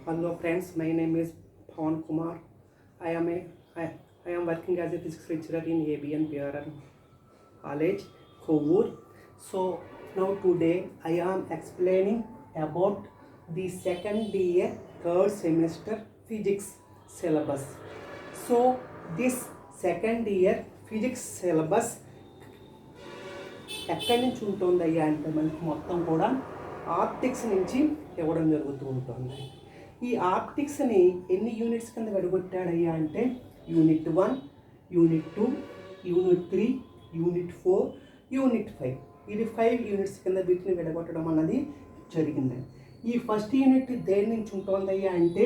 Hello friends, my name is Pawan Kumar. I am working as a physics lecturer in ABN PRN College, Kovur. So now today I am explaining about the second year third semester physics syllabus. So this second year physics syllabus ఎక్కడి నుంచి ఉంటుందయ్యా అంటే మనకి మొత్తం కూడా optics నుంచి ఇవ్వడం జరుగుతూ ఉంటుంది. ఈ ఆప్టిక్స్ని ఎన్ని యూనిట్స్ కింద విడగొట్టాడయ్యా అంటే unit 1, unit 2, unit 3, unit 4, unit 5. ఇది 5 యూనిట్స్ కింద వీటిని విడగొట్టడం అన్నది జరిగింది. ఈ ఫస్ట్ యూనిట్ దేని నుంచి ఉంటుందయ్యా అంటే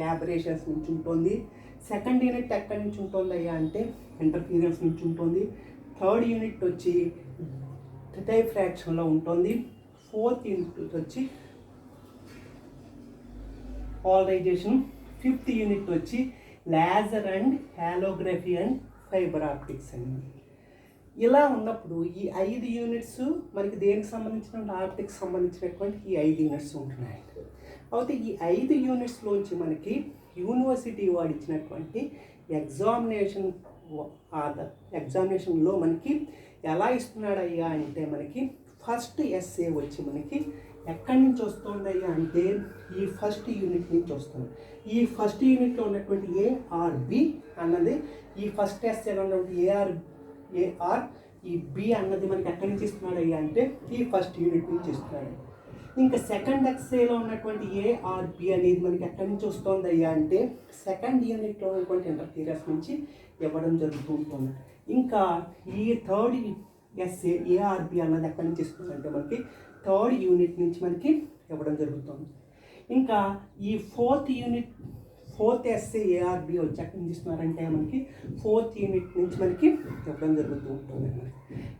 యాబరేషన్స్ నుంచి ఉంటుంది. సెకండ్ యూనిట్ ఎక్కడి నుంచి ఉంటుందయ్యా అంటే ఇంటర్ఫీరెన్స్ నుంచి ఉంటుంది. థర్డ్ యూనిట్ వచ్చి డైఫ్రాక్షన్లో ఉంటుంది. ఫోర్త్ యూనిట్ వచ్చి పోలరైజేషన్. ఫిఫ్త్ యూనిట్ వచ్చి laser and holography and fibre optics అండి. ఇలా ఉన్నప్పుడు ఈ 5 యూనిట్స్ మనకి దేనికి సంబంధించిన ఆప్టిక్స్ సంబంధించినటువంటి ఈ 5 యూనిట్స్ ఉంటున్నాయి. అయితే ఈ 5 యూనిట్స్లోంచి మనకి యూనివర్సిటీ వాడు ఇచ్చినటువంటి ఎగ్జామినేషన్లో మనకి ఎలా ఇస్తున్నాడయ్యా అంటే మనకి ఫస్ట్ ఎస్ఏ వచ్చి మనకి ఎక్కడి నుంచి వస్తుందయ్యా అంటే ఈ ఫస్ట్ యూనిట్ నుంచి వస్తుంది. ఈ ఫస్ట్ యూనిట్లో ఉన్నటువంటి ఏఆర్బి అన్నది ఈ ఫస్ట్ ఎస్ఏలో ఉన్నటువంటి ఏఆర్ ఈ బి అన్నది మనకి ఎక్కడి నుంచి ఇస్తున్నాడయ్యా అంటే ఈ ఫస్ట్ యూనిట్ నుంచి ఇస్తున్నాడు. ఇంకా సెకండ్ ఎస్ఏలో ఉన్నటువంటి ఏఆర్బి అనేది మనకి ఎక్కడి నుంచి వస్తుందయ్యా అంటే సెకండ్ యూనిట్లో ఉన్నటువంటి ఇంటర్ఫీరెన్స్ నుంచి ఇవ్వడం జరుగుతూ ఉంటుంది. ఇంకా ఈ థర్డ్ ఎస్ఏ ఏఆర్బి అన్నది ఎక్కడి నుంచి ఇస్తుందంటే మనకి థర్డ్ యూనిట్ నుంచి మనకి ఇవ్వడం జరుగుతుంది. ఇంకా ఈ ఫోర్త్ ఎస్ఏ ఏఆర్బి వచ్చి ఎక్కడి నుంచి ఇస్తున్నారంటే మనకి ఫోర్త్ యూనిట్ నుంచి మనకి ఇవ్వడం జరుగుతూ ఉంటుంది.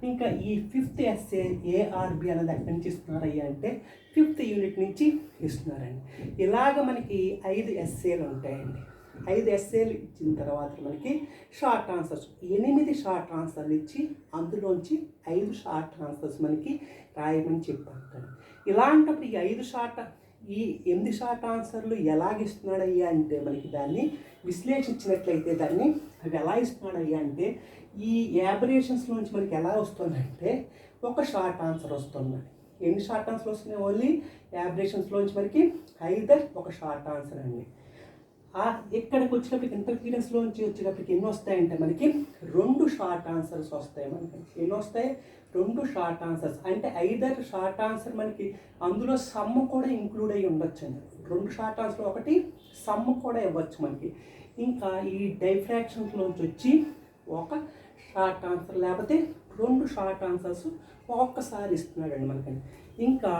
ఇంకా ఈ ఫిఫ్త్ ఎస్ఏ ఏఆర్బి అన్నది ఎక్కడి నుంచి ఇస్తున్నారయ్యా అంటే ఫిఫ్త్ యూనిట్ నుంచి ఇస్తున్నారండి. ఇలాగ మనకి 5 ఎస్ఏలు ఉంటాయండి. 5 ఎస్ఏలు ఇచ్చిన తర్వాత మనకి షార్ట్ ఆన్సర్స్ 8 షార్ట్ ఆన్సర్లు ఇచ్చి అందులోంచి 5 షార్ట్ ఆన్సర్స్ మనకి రాయమని చెప్పారు. ఇలాంటప్పుడు ఈ 8 షార్ట్ ఆన్సర్లు ఎలాగిస్తున్నాడయ్యా అంటే మనకి దాన్ని విశ్లేషించినట్లయితే దాన్ని అవి ఎలా ఇస్తున్నాడయ్యా అంటే ఈ యాబరేషన్స్లోంచి మనకి ఎలా వస్తుందంటే ఒక షార్ట్ ఆన్సర్ వస్తుంది. ఎన్ని షార్ట్ ఆన్సర్లు వస్తున్నాయి? ఓన్లీ యాబరేషన్స్లోంచి మనకి ఐదర్ ఒక షార్ట్ ఆన్సర్ అండి. ఇక్కడికి వచ్చినప్పటికి ఇంటర్ఫీరెన్స్లోంచి వచ్చేటప్పటికి ఎన్ని వస్తాయంటే మనకి 2 షార్ట్ ఆన్సర్స్ వస్తాయి. మనకి ఎన్ని వస్తాయి? 2 షార్ట్ ఆన్సర్స్. అంటే ఐదర్ షార్ట్ ఆన్సర్ మనకి అందులో సమ్ కూడా ఇంక్లూడ్ అయ్యి ఉండొచ్చు అండి. 2 షార్ట్ ఆన్సర్, ఒకటి సమ్ కూడా ఇవ్వచ్చు మనకి. ఇంకా ఈ డైఫ్రాక్షన్స్లోంచి వచ్చి ఒక షార్ట్ ఆన్సర్ లేకపోతే 2 షార్ట్ ఆన్సర్స్ ఒక్కొక్కసారి ఇస్తున్నాడండి మనకని. ఇంకా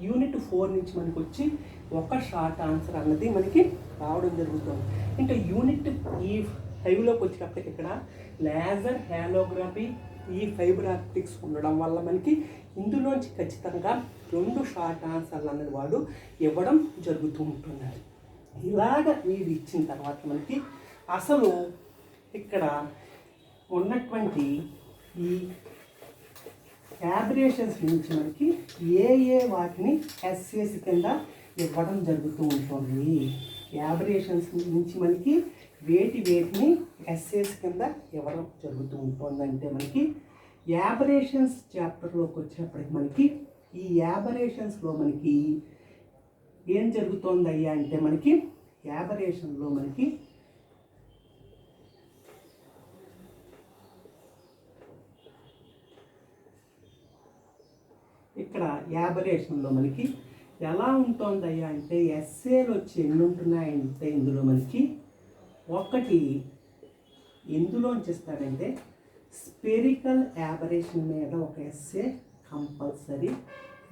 యూనిట్ 4 నుంచి మనకు వచ్చి ఒక షార్ట్ ఆన్సర్ అన్నది మనకి రావడం జరుగుతుంది. ఇంకా యూనిట్ ఈ 5లోకి వచ్చేటప్పటికి ఇక్కడ లేజర్, హాలోగ్రఫీ, ఈ ఫైబర్ ఆప్టిక్స్ ఉండడం వల్ల మనకి ఇందులోంచి ఖచ్చితంగా 2 షార్ట్ ఆన్సర్లు అన్నది వాడు ఇవ్వడం జరుగుతూ ఉంటున్నారు. ఇలాగ వీడు ఇచ్చిన తర్వాత మనకి అసలు ఇక్కడ ఉన్నటువంటి ఈ యాబరేషన్స్ నుంచి మనకి ఏ వాటిని ఎస్ఏస్ కింద ఇవ్వడం జరుగుతూ ఉంటుంది. యాబరేషన్స్ నుంచి మనకి వేటిని ఎస్ఏస్ కింద ఇవ్వడం జరుగుతూ ఉంటుందంటే మనకి యాబరేషన్స్ చాప్టర్లోకి వచ్చేప్పటికి మనకి ఈ యాబరేషన్స్లో మనకి ఏం జరుగుతుందయ్యా అంటే మనకి యాబరేషన్లో మనకి ఇక్కడ యాబరేషన్లో మనకి ఎలా ఉంటుందయ్యా అంటే ఎస్ఏలు వచ్చి ఎన్ని ఉంటున్నాయంటే ఇందులో మనకి ఒకటి ఎందులోంచి ఇస్తాడంటే స్పెరికల్ యాబరేషన్ మీద ఒక ఎస్ఏ కంపల్సరీ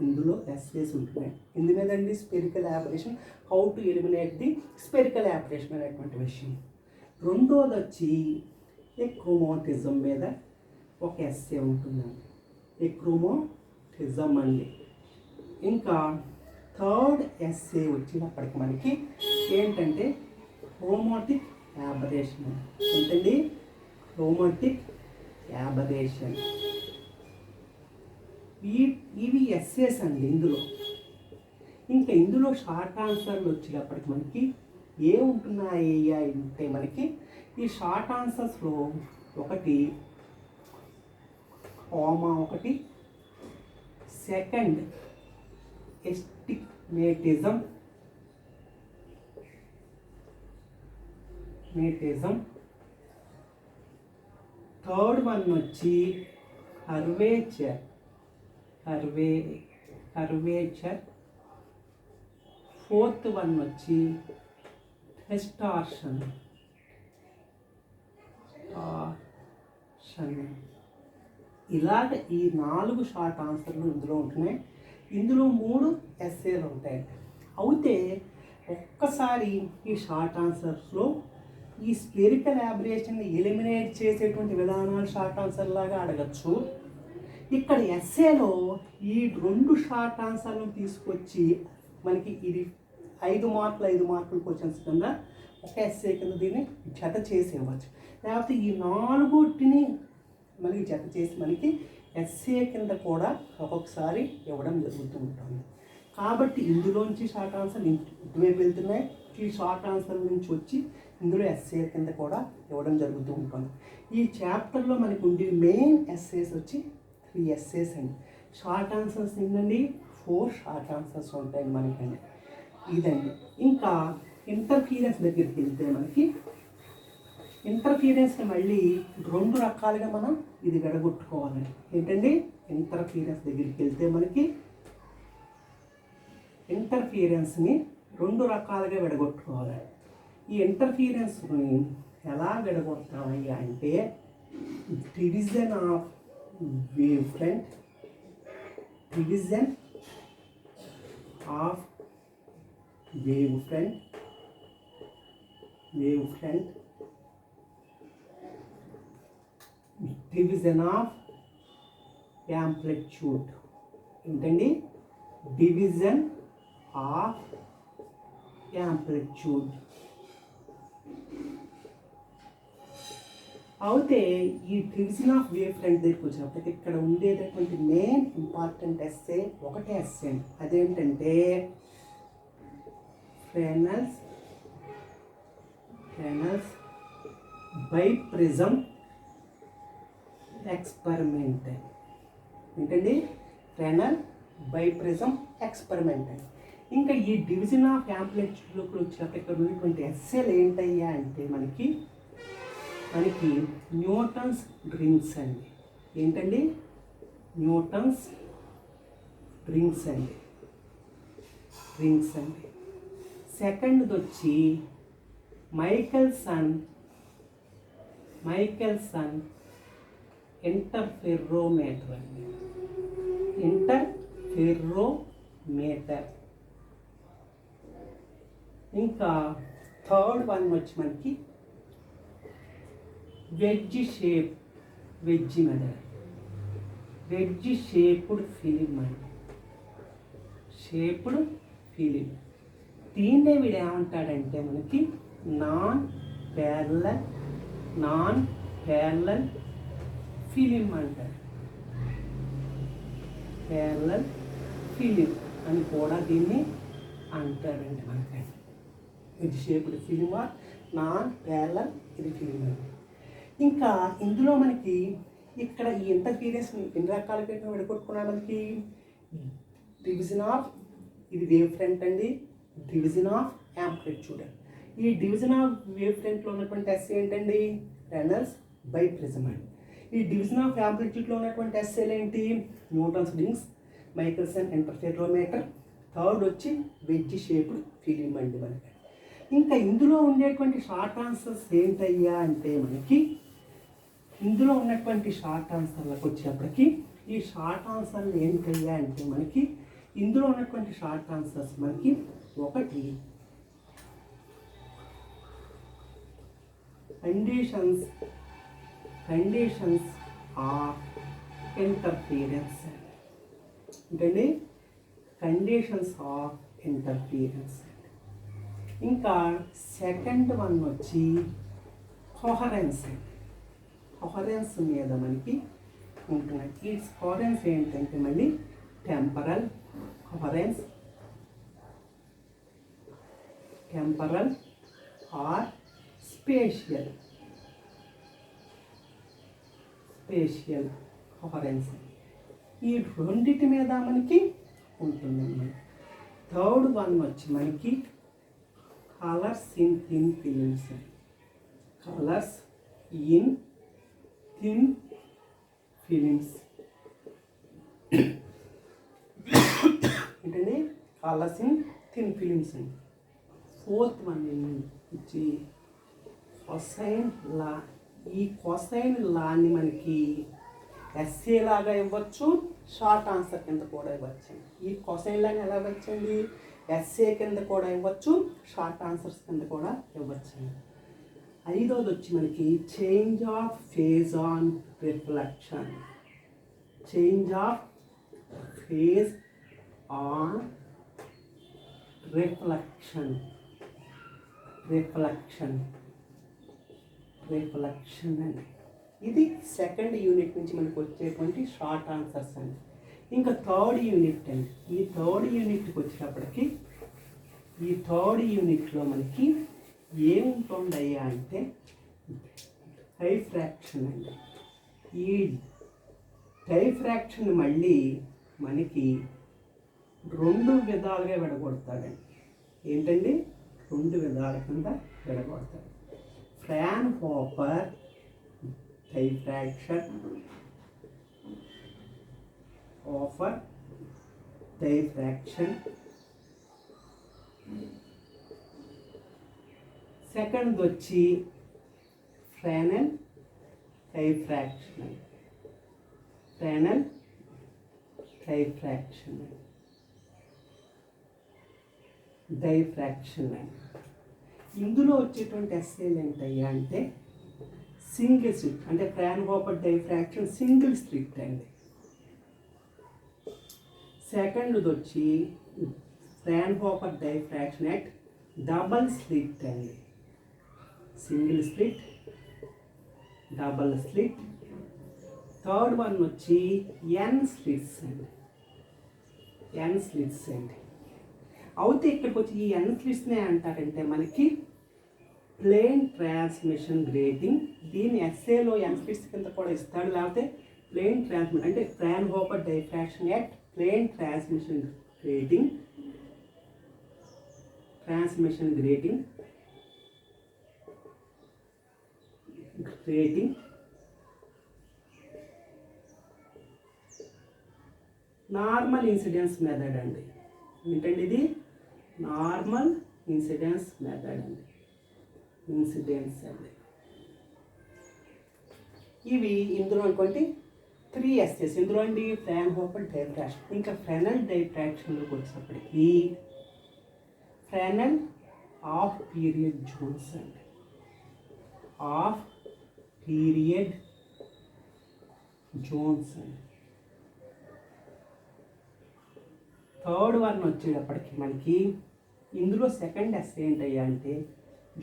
ఇందులో ఎస్ఏస్ ఉంటున్నాయి. ఎందు మీదండి? Spherical aberration, how to eliminate the spherical aberration అనేటువంటి విషయం. రెండోది వచ్చి ఎక్రోమోటిజం మీద ఒక ఎస్ఏ ఉంటుందండి. ఎక్రోమోటిజం అండి. ఇంకా థర్డ్ ఎస్ఏ వచ్చినప్పటికి మనకి ఏంటంటే క్రోమాటిక్ యాబరేషన్. ఏంటండి? క్రోమాటిక్ యాబరేషన్. ఇవి ఎస్ఏస్ అండి. ఇందులో ఇంకా ఇందులో షార్ట్ ఆన్సర్లు వచ్చేటప్పటికి మనకి ఏముంటున్నాయి అంటే మనకి ఈ షార్ట్ ఆన్సర్స్లో ఒకటి ఓమా, ఒకటి సెకండ్ ఎస్టిమేటిజం, థర్డ్ వన్ వచ్చి కర్వేచర్, ఫోర్త్ వన్ వచ్చి డిస్టార్షన్. ఇలాగ ఈ 4 షార్ట్ ఆన్సర్లు ఇందులో ఉంటున్నాయి. ఇందులో 3 ఎస్ఏలు ఉంటాయి. అయితే ఒక్కసారి ఈ షార్ట్ ఆన్సర్స్లో ఈ స్పెరికల్ యాబరేషన్ని ఎలిమినేట్ చేసేటువంటి విధానాలు షార్ట్ ఆన్సర్ లాగా అడగచ్చు. ఇక్కడ ఎస్ఏలో ఈ 2 షార్ట్ ఆన్సర్లను తీసుకొచ్చి మనకి ఇది 5 మార్కులు క్వశ్చన్స్ కింద ఒక ఎస్ఏ కింద దీన్ని జత చేసి ఇవ్వచ్చు. లేకపోతే ఈ 4టిని మనకి జత చేసి మనకి ఎస్ఏ కింద కూడా ఒక్కొక్కసారి ఇవ్వడం జరుగుతూ ఉంటుంది. కాబట్టి ఇందులోంచి షార్ట్ ఆన్సర్ ఇటువైపు వెళ్తున్నాయి. ఈ షార్ట్ ఆన్సర్ నుంచి వచ్చి ఇందులో ఎస్ఏ కింద కూడా ఇవ్వడం జరుగుతూ ఉంటుంది. ఈ చాప్టర్లో మనకు ఉండే మెయిన్ ఎస్ఏస్ వచ్చి 3 ఎస్ఏస్ అండి. షార్ట్ ఆన్సర్స్ ఏంటండి 4 షార్ట్ ఆన్సర్స్ ఉంటాయండి మనకండి. ఇదండి. ఇంకా ఇంటర్ఫీరెన్స్ దగ్గరికి వెళ్తే మనకి ఇంటర్ఫీరెన్స్ని మళ్ళీ 2 రకాలుగా మనం ఇది విడగొట్టుకోవాలండి. ఏంటండి ఇంటర్ఫీరెన్స్ దగ్గరికి వెళ్తే మనకి ఇంటర్ఫీరెన్స్ని 2 రకాలుగా విడగొట్టుకోవాలి. ఈ ఇంటర్ఫీరెన్స్ని ఎలా విడగొడతామయ్యా అంటే division of wave front, division of amplitude. ఏంటండి డివిజన్ ఆఫ్ యాంప్లిట్యూడ్. అయితే ఈ డివిజన్ ఆఫ్ వేవ్ ఫ్రంట్ దగ్గరికి వచ్చినప్పటికీ ఇక్కడ ఉండేటటువంటి మెయిన్ ఇంపార్టెంట్ ఎస్సే ఒకటే ఎస్సే. అదేంటంటే ఫ్రెనెల్స్ బైప్రిజం ఎక్స్పెరిమెంట్. ఏంటండి ఫ్రెనెల్ బైప్రిజం ఎక్స్పెరిమెంట్. ఇంకా ఈ డివిజన్ ఆఫ్ యాంప్లిట్యూడ్లోకి వచ్చినప్పుడు ఇక్కడ ఉన్నటువంటి ఎస్ఏలు ఏంటయ్యా అంటే మనకి న్యూటన్స్ రింగ్స్ అండి. ఏంటండి న్యూటన్స్ రింగ్స్ అండి. సెకండ్ది వచ్చి మైకెల్సన్ ఇంటర్ఫెర్రోమీటర్ అండి. ఇంటర్ఫెర్రోమీటర్. ఇంకా థర్డ్ వన్ వచ్చి మనకి వెడ్జ్ షేప్డ్ ఫిలిం అండి. దీన్నే వీడు ఏమంటాడంటే మనకి నాన్ ప్యారలల్ ఫిలిం అంటారు. ప్యారలల్ ఫిలిం అని కూడా దీన్ని అంటారండి మనకి. Wedge shaped film or non parallel ఇది ఫిలిం అండి. ఇంకా ఇందులో మనకి ఇక్కడ ఈ ఇంటర్ఫీరెన్స్ని ఎన్ని రకాలుగా విడగొట్టుకున్నా మనకి డివిజన్ ఆఫ్ ఇది వేవ్ ఫ్రంట్ అండి, డివిజన్ ఆఫ్ యాంప్లిట్యూడ్. ఈ డివిజన్ ఆఫ్ వేవ్ ఫ్రంట్లో ఉన్నటువంటి ఎస్ఏ ఏంటండి రెనల్స్ బైప్రిజం అండి. ఈ డివిజన్ ఆఫ్ యాంప్లిట్యూడ్లో ఉన్నటువంటి ఎస్ఏలు ఏంటి న్యూటన్స్ రింగ్స్, మైకెల్సన్ ఇంటర్ఫెర్రోమీటర్, థర్డ్ వచ్చి వెడ్జ్ షేప్డ్ ఫిలిం అండి మనకి. ఇంకా ఇందులో ఉండేటువంటి షార్ట్ ఆన్సర్స్ ఏంటయ్యా అంటే మనకి ఇందులో ఉన్నటువంటి షార్ట్ ఆన్సర్లకు వచ్చేటప్పటికి ఈ షార్ట్ ఆన్సర్లు ఏంటయ్యా అంటే మనకి ఇందులో ఉన్నటువంటి షార్ట్ ఆన్సర్స్ మనకి ఒకటి కండిషన్స్ ఆఫ్ ఇంటర్ఫీరెన్స్. ఏంటండి కండిషన్స్ ఆఫ్ ఇంటర్ఫీరెన్స్. ఇంకా సెకండ్ వన్ వచ్చి కొహరెన్స్ మీద మనకి ఉంటున్నాయి. ఈ కొహరెన్స్ ఏంటంటే మళ్ళీ temporal coherence, temporal or spatial coherence. ఈ రెండింటి మీద మనకి ఉంటుందన్నమాట. థర్డ్ వన్ వచ్చి మనకి colours in thin films. Colours in thin films ఏంటండి? కలర్స్ ఇన్ థిన్ ఫిలిమ్స్ అండి. ఫోర్త్ వన్ వచ్చి కొసైన్ లా. ఈ కొసైన్ లాని మనకి ఎస్ఏ లాగా ఇవ్వచ్చు, షార్ట్ ఆన్సర్ కింద కూడా ఇవ్వచ్చు. ఈ కొసైన్ లాని ఎలా ఇవ్వచ్చండి? ఎస్ఏ కింద కూడా ఇవ్వచ్చు, షార్ట్ ఆన్సర్స్ కింద కూడా ఇవ్వచ్చు. ఐదోది వచ్చి మనకి change of phase on reflection. Change of phase on reflection అండి. ఇది సెకండ్ యూనిట్ నుంచి మనకు వచ్చేటువంటి షార్ట్ ఆన్సర్స్ అండి. ఇంకా థర్డ్ యూనిట్ అండి. ఈ థర్డ్ యూనిట్కి వచ్చేటప్పటికి ఈ థర్డ్ యూనిట్లో మనకి ఏముంటుందయ్యా అంటే డైఫ్రాక్షన్ అండి. ఈ డైఫ్రాక్షన్ మళ్ళీ మనకి రెండు విధాలుగా విడగొడతాడండి. ఏంటండి? రెండు విధాల కింద విడగొడతాడు. Fraunhofer diffraction. సెకండ్ వచ్చి ఫ్రెనెల్ డైఫ్రాక్షన్. ఇందులో వచ్చేటువంటి ఎస్ఏలు ఏంటయ్యా అంటే సింగిల్ స్లిట్, అంటే ఫ్రాన్హోఫర్ డైఫ్రాక్షన్ సింగిల్ స్లిట్ అండి. సెకండ్ది వచ్చి Fraunhofer diffraction at double slit అండి. Single slit, double slit. Third one వచ్చి ఎన్ స్లిట్స్ అండి. అయితే ఇక్కడికి వచ్చి ఈ ఎన్ స్లిట్స్నే అంటారంటే మనకి ప్లేన్ ట్రాన్స్మిషన్ గ్రేటింగ్. దీని ఎస్ఏలో ఎన్ స్లిట్స్ కింద కూడా ఇస్తాడు, లేకపోతే ప్లేన్ ట్రాన్స్మిషన్ అంటే Fraunhofer diffraction at plane transmission grating normal incidence method అండి. ఏంటండి ఇది? నార్మల్ ఇన్సిడెన్స్ మెథడ్ అండి. ఇవి ఇందులో అనుకోండి 3 ఎస్ఎస్. ఇందులో అండి ఫ్రాన్హోఫర్ డైఫ్రాక్షన్. ఇంకా ఫ్రెనెల్ డైఫ్రాక్షన్లోకి వచ్చేటప్పటికి ఫ్రెనెల్ ఆఫ్ పీరియడ్ జోన్స్ అండి. థర్డ్ వన్ వచ్చేటప్పటికి మనకి ఇందులో సెకండ్ ఎస్ ఏంటయ్యా అంటే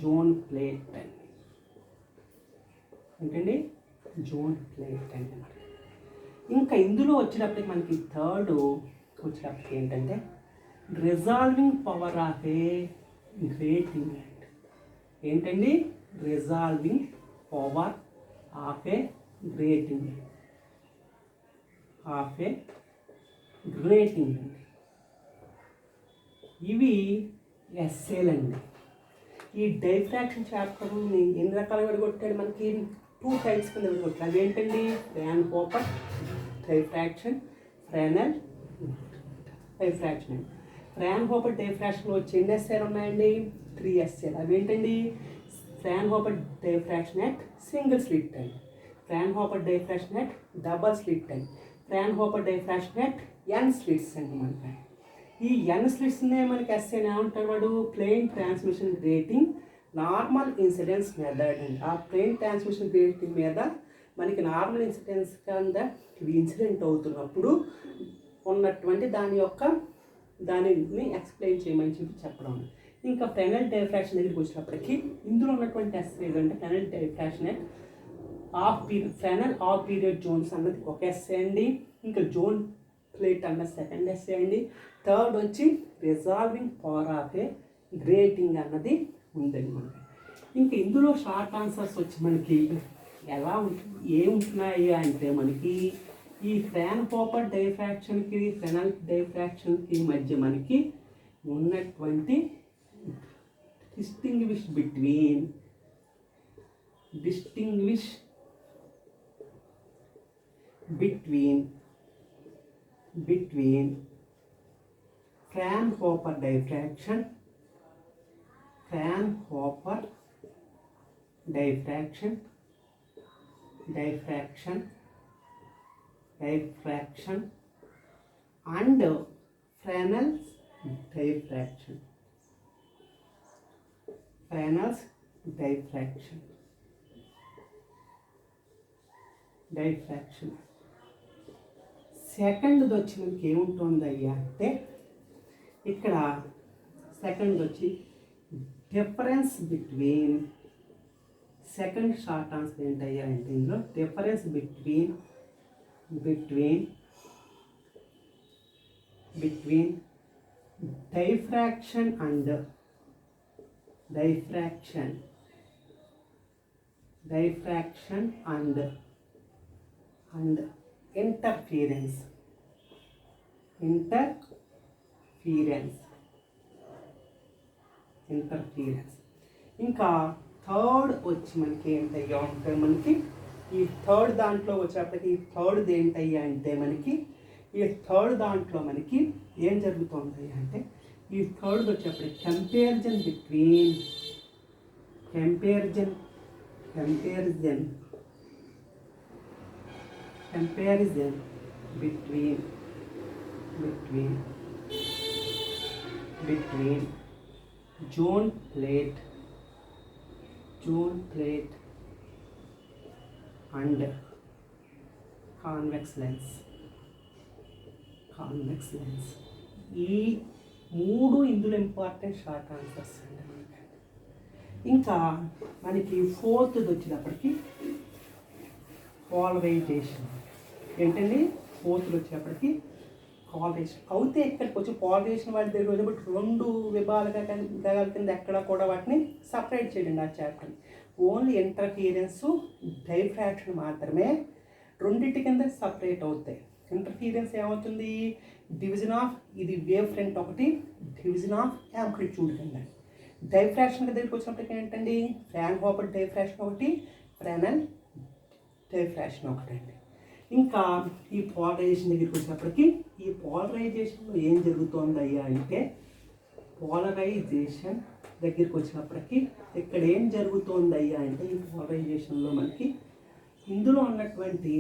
జోన్ ప్లేట్ అండి. ఏంటండి? జోన్ ప్లేట్ అండి. ఇంకా ఇందులో వచ్చేటప్పటికి మనకి థర్డ్ వచ్చేటప్పటికి ఏంటంటే resolving power of A grating అండి. ఏంటండి? Resolving power of A grating అండి. ఇవి ఎస్ఏలు అండి. ఈ డైఫ్రాక్షన్ చాప్టర్ని ఎన్ని రకాలుగా విడగొట్టాడు? మనకి 2 టైప్స్ కింద విడగొట్టాడు. అవి ఏంటండి? ఫ్రాన్హోఫర్ డైఫ్రాక్షన్, ఫ్రెనెల్ డైఫ్రాక్షన్ అండి. ఫ్రాన్హోఫర్ డైఫ్రాక్షన్లో వచ్చి ఎన్ని ఎస్ఏలు ఉన్నాయండి? 3 ఎస్ఏలు. అవి ఏంటండి? Fraunhofer diffraction at single slit అండి, Fraunhofer diffraction at double slit అండి, Fraunhofer diffraction at N slits అండి. మనకి ఈ ఎన్ స్లిట్స్నే మనకి ఎస్ఏ ఏమంటాడు వాడు? Plane transmission grating normal incidence method అండి. ఆ ప్లేన్ ట్రాన్స్మిషన్ గ్రేటింగ్ మీద మనకి నార్మల్ ఇన్సిడెన్స్ కింద ఇన్సిడెంట్ అవుతున్నప్పుడు ఉన్నటువంటి దానిని ఎక్స్ప్లెయిన్ చేయమని చెప్పడం. ఇంకా ఫ్రెనెల్ డైఫ్రాక్షన్ దగ్గరికి వచ్చినప్పటికీ ఇందులో ఉన్నటువంటి ఎస్ఏ ఏదంటే ఫ్రెనెల్ డైఫ్రాక్షన్ ఫ్రెనెల్ ఆఫ్ పీరియడ్ జోన్స్ అన్నది ఒక ఎస్ఏ అండి. ఇంకా జోన్ ప్లేట్ అన్న సెకండ్ ఎస్ఏ అండి. థర్డ్ వచ్చి resolving power of A grating అన్నది ఉందండి మనకి. ఇంకా ఇందులో షార్ట్ ఆన్సర్స్ వచ్చి మనకి ఎలా ఏముంటున్నాయి అంటే మనకి ఈ ఫ్రాన్హోఫర్ డైఫ్రాక్షన్కి ఫ్రెనెల్ డైఫ్రాక్షన్కి మధ్య మనకి ఉన్నటువంటి distinguish between Fraunhofer diffraction and Fresnel's diffraction. Second వచ్చి మనకి ఏముంటుంది అయ్యా అంటే ఇక్కడ సెకండ్ వచ్చి difference between second short answer ఏంటయ్యా అంటే ఇందులో difference between diffraction and interference. ఇంకా థర్డ్ వచ్చి మనకి ఏంటయ్యా అంటే మనకి ఈ థర్డ్ దాంట్లో వచ్చేప్పటికి ఈ థర్డ్ ఏంటయ్యా అంటే మనకి ఈ థర్డ్ దాంట్లో మనకి ఏం జరుగుతుంది అంటే ఈ థర్డ్ వచ్చేప్పటికి comparison between zone plate and convex lens. ఈ మూడు ఇందులో ఇంపార్టెంట్ షార్ట్ ఆన్సర్స్ అండి. ఇంకా మనకి ఫోర్త్ వచ్చేటప్పటికి పోలరైజేషన్ ఏంటండి. ఫోర్త్ వచ్చేటప్పటికి పోలరైజేషన్ అవుతే ఇక్కడికి వచ్చి పోలరైజేషన్ వాటి దగ్గర వచ్చేటప్పుడు రెండు విభాగాల కింద ఎక్కడ కూడా వాటిని సపరేట్ చేయండి ఆ చాప్టర్. ఓన్లీ ఇంటర్ఫీరెన్స్ డైఫ్రాక్షన్ మాత్రమే రెండింటి కింద సపరేట్ అవుతాయి. ఇంటర్ఫీరెన్స్ ఏమవుతుంది, డివిజన్ ఆఫ్ ఇది వేవ్ ఫ్రంట్ ఒకటి, డివిజన్ ఆఫ్ యాంప్లిట్యూడ్ కింద. డైఫ్రాక్షన్ దగ్గరికి వచ్చినప్పటికీ ఏంటండి ఫ్రాన్హోఫర్ డైఫ్రాక్షన్ ఒకటి, ఫ్రెనెల్ డైఫ్రాక్షన్ ఒకటి అండి. ఇంకా ఈ పోలరైజేషన్ దగ్గరికి వచ్చినప్పటికీ ఈ పోలరైజేషన్లో ఏం జరుగుతుంది అయ్యా అంటే పోలరైజేషన్ దగ్గరికి వచ్చినప్పటికీ ఇక్కడ ఏం జరుగుతుంది అయ్యా అంటే ఈ పోలరైజేషన్లో మనకి ఇందులో ఉన్నటువంటి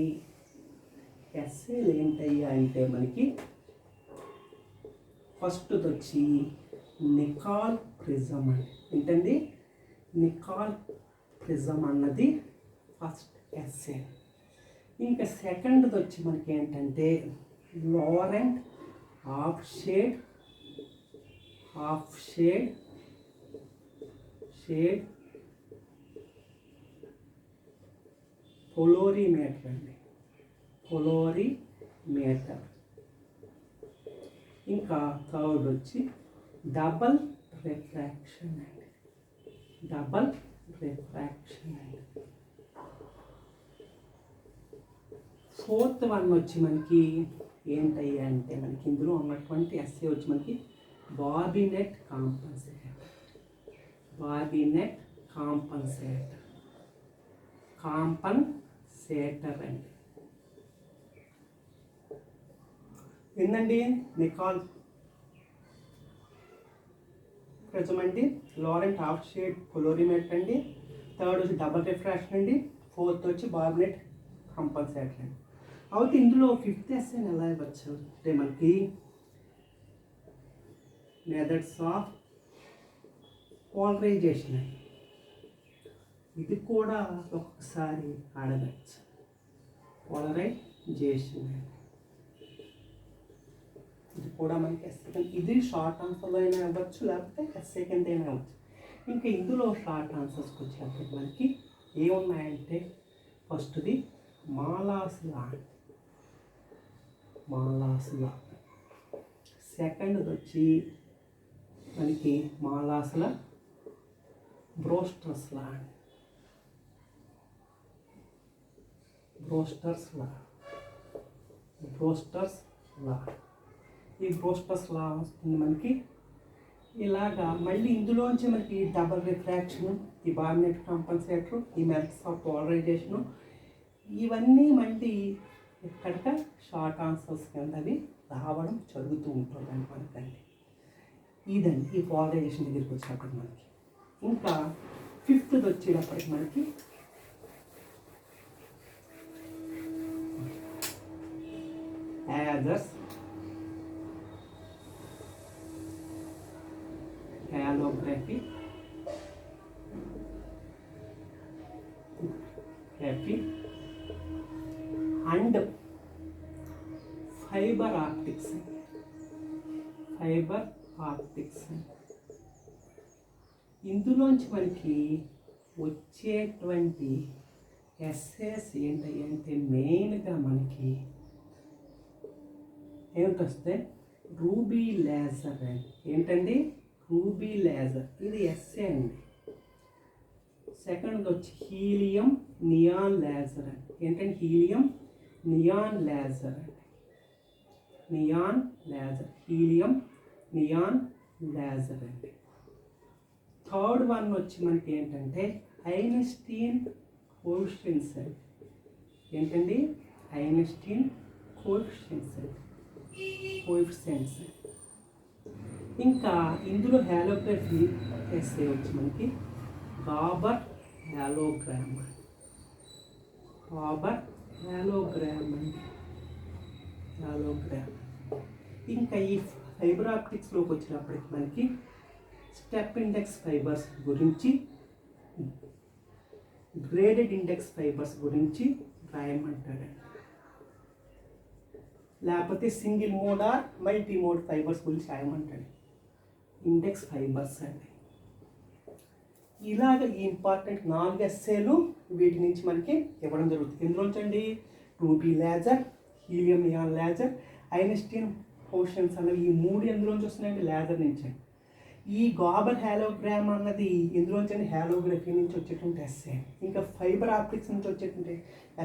ఎస్ఏలు ఏంటయ్యా అంటే మనకి ఫస్ట్ వచ్చి నికాల్ ప్రిజం అండి. ఏంటండి నికాల్ ప్రిజం అన్నది ఫస్ట్ ఎస్ఏ. ఇంకా సెకండ్ వచ్చి మనకి ఏంటంటే లోరెంట్ హాఫ్ షేడ్ పోలోరిమీటర్ అండి. పోలోరిమీటర్. ఇంకా థర్డ్ వచ్చి డబల్ రిఫ్రాక్షన్ అండి. ఫోర్త్ వన్ వచ్చి మనకి ఏంటయ్యా అంటే మనకి ఇందులో ఉన్నటువంటి ఎస్ఏ వచ్చి మనకి బాబినెట్ కాంపన్సేటర్ అండి. ఏందండి నికాల్ ప్రిజం అండి, లోరెంట్ హాఫ్ షేడ్ పోలోరిమీటర్ అండి, థర్డ్ వచ్చి డబల్ రిఫ్రాక్షన్ అండి, ఫోర్త్ వచ్చి బాబినెట్ కాంపన్సేటర్ అండి. అయితే ఇందులో ఫిఫ్త్ ఎస్ఏ ఎలా ఇవ్వచ్చు అంటే మనకి మెథడ్స్ ఆఫ్ పోలరైజేషన్. ఇది కూడా ఒక్కసారి అడగచ్చు. పోలరైజేషన్ ఇది కూడా మనకి ఎస్ఏ, ఇది షార్ట్ ఆన్సర్లో అయినా ఇవ్వచ్చు లేకపోతే ఎస్ఏ కింద అయినా ఇవ్వచ్చు. ఇంకా ఇందులో షార్ట్ ఆన్సర్స్కి వచ్చేటప్పుడు మనకి ఏమున్నాయంటే ఫస్ట్ది మాలాస్ లా, సెకండ్ది వచ్చి మనకి మాలాస్ల బ్రోస్టర్స్ లా ఈ బ్రోస్టర్స్ లా వస్తుంది మనకి. ఇలాగా మళ్ళీ ఇందులోంచి మనకి డబల్ రిఫ్రాక్షను, ఈ బార్నెట్ కాంపన్సేటర్, ఈ మెథడ్స్ ఆఫ్ పోలరైజేషను, ఇవన్నీ మళ్ళీ ఎక్కడిక షార్ట్ ఆన్సర్స్ కింద అవి రావడం జరుగుతూ ఉంటుందండి మనకండి. ఇదండి ఈ పోలరైజేషన్ దగ్గరికి వచ్చినప్పటికి మనకి. ఇంకా ఫిఫ్త్ది వచ్చేటప్పటికి మనకి యాజర్స్, halography, and fiber optics. ఇందులోంచి మనకి వచ్చేటువంటి ఎస్ఏస్ ఏంటి అంటే మెయిన్గా మనకి ఏమిటొస్తే రూబీ లేజర్ అండి. ఏంటండి? రూబీ లేజర్, ఇది ఎస్ఏ అండి. సెకండ్ వచ్చి హీలియం నియాన్ లేజర్ అండి. ఏంటంటే హీలియం నియాన్ లేజర్ అండి. హీలియం నియాన్ లేజర్ అండి. థర్డ్ వన్ వచ్చి మనకి ఏంటంటే ఐన్స్టీన్ కోఎఫిషియెంట్స్ అండి. ఏంటండి? Einstein coefficients. ఇంకా ఇందులో హాలోగ్రఫీ ఎస్ఏ వచ్చి మనకి గాబర్ హాలోగ్రామ్ అండి. ఇంకా ఈ ఫైబర్ ఆప్టిక్స్లోకి వచ్చినప్పటికి మనకి స్టెప్ ఇండెక్స్ ఫైబర్స్ గురించి, గ్రేడెడ్ ఇండెక్స్ ఫైబర్స్ గురించి రాయమంటాడండి. లేకపోతే single mode or multi mode fibres గురించి రాయమంటాడు. ఇండెక్స్ ఫైబర్స్ అండి. ఇలాగ ఈ ఇంపార్టెంట్ 4 ఎస్ఏలు వీటి నుంచి మనకి ఇవ్వడం జరుగుతుంది. ఎందులోంచి అండి? Ruby laser, helium neon laser, Einstein coefficients అన్నవి ఈ 3 ఎందులోంచి వస్తున్నాయండి? లేజర్ నుంచి. ఈ గాబర్ హాలోగ్రామ్ అన్నది ఎందులోంచి అండి? హాలోగ్రఫీ నుంచి వచ్చేటువంటి ఎస్ఏ. ఇంకా ఫైబర్ ఆప్టిక్స్ నుంచి వచ్చేటువంటి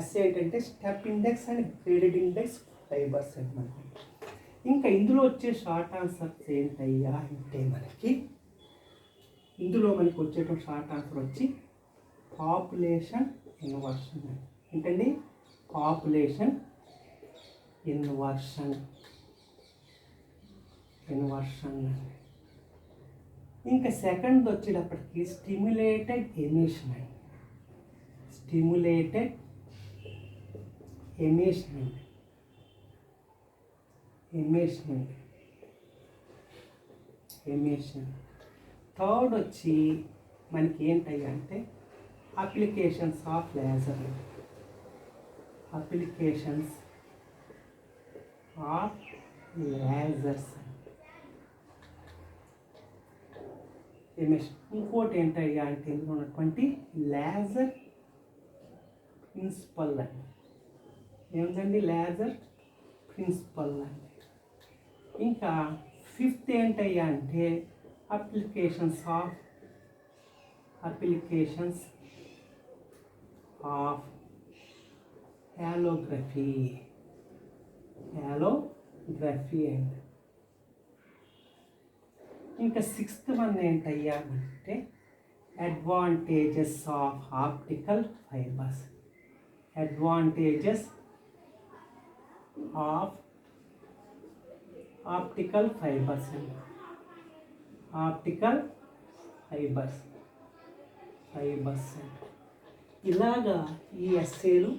ఎస్ఏ ఏంటంటే step index and graded index fibres అండి మనకి. ఇంకా ఇందులో వచ్చే షార్ట్ ఆన్సర్స్ ఏంటయ్యా అంటే మనకి ఇందులో మనకి వచ్చేటువంటి షార్ట్ ఆన్సర్ వచ్చి పాపులేషన్ ఇన్వర్షన్. ఏంటండి? Population inversion. ఇంకా సెకండ్ వచ్చేటప్పటికి స్టిమ్యులేటెడ్ ఎమిషన్ అండి. ఎమిషన్. థర్డ్ వచ్చి మనకి ఏంటయ్యా అంటే అప్లికేషన్స్ ఆఫ్ లేజర్. ఎమిషన్. ఇంకోటి ఏంటయ్యా అంటే ఇందులో ఉన్నటువంటి లేజర్ ప్రిన్సిపల్ అండి. ఏమిటండి? లేజర్ ప్రిన్సిపల్ అండి. ఇంకా ఫిఫ్త్ ఏంటయ్యా అంటే అప్లికేషన్స్ ఆఫ్ హాలోగ్రఫీ అండి. ఇంకా సిక్స్త్ వన్ ఏంటయ్యా అంటే అడ్వాంటేజెస్ ఆఫ్ ఆప్టికల్ ఫైబర్స్. ఇలాగా ఈ ఎస్ఏలు,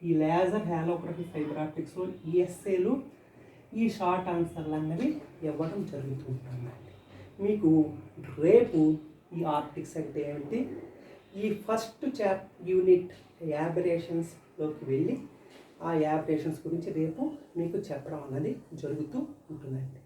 ఈ లేజర్ హాలోగ్రఫీ ఫైబర్ ఆప్టిక్స్లో ఈ ఎస్ఏలు, ఈ షార్ట్ ఆన్సర్లు అన్నవి ఇవ్వడం జరుగుతూ ఉంటుందండి. మీకు రేపు ఈ ఆప్టిక్స్ అంటే ఏమిటి, ఈ ఫస్ట్ యూనిట్ యాబరేషన్స్లోకి వెళ్ళి ఆ యాబరేషన్స్ గురించి రేపు మీకు చెప్పడం అన్నది జరుగుతూ ఉంటుందండి.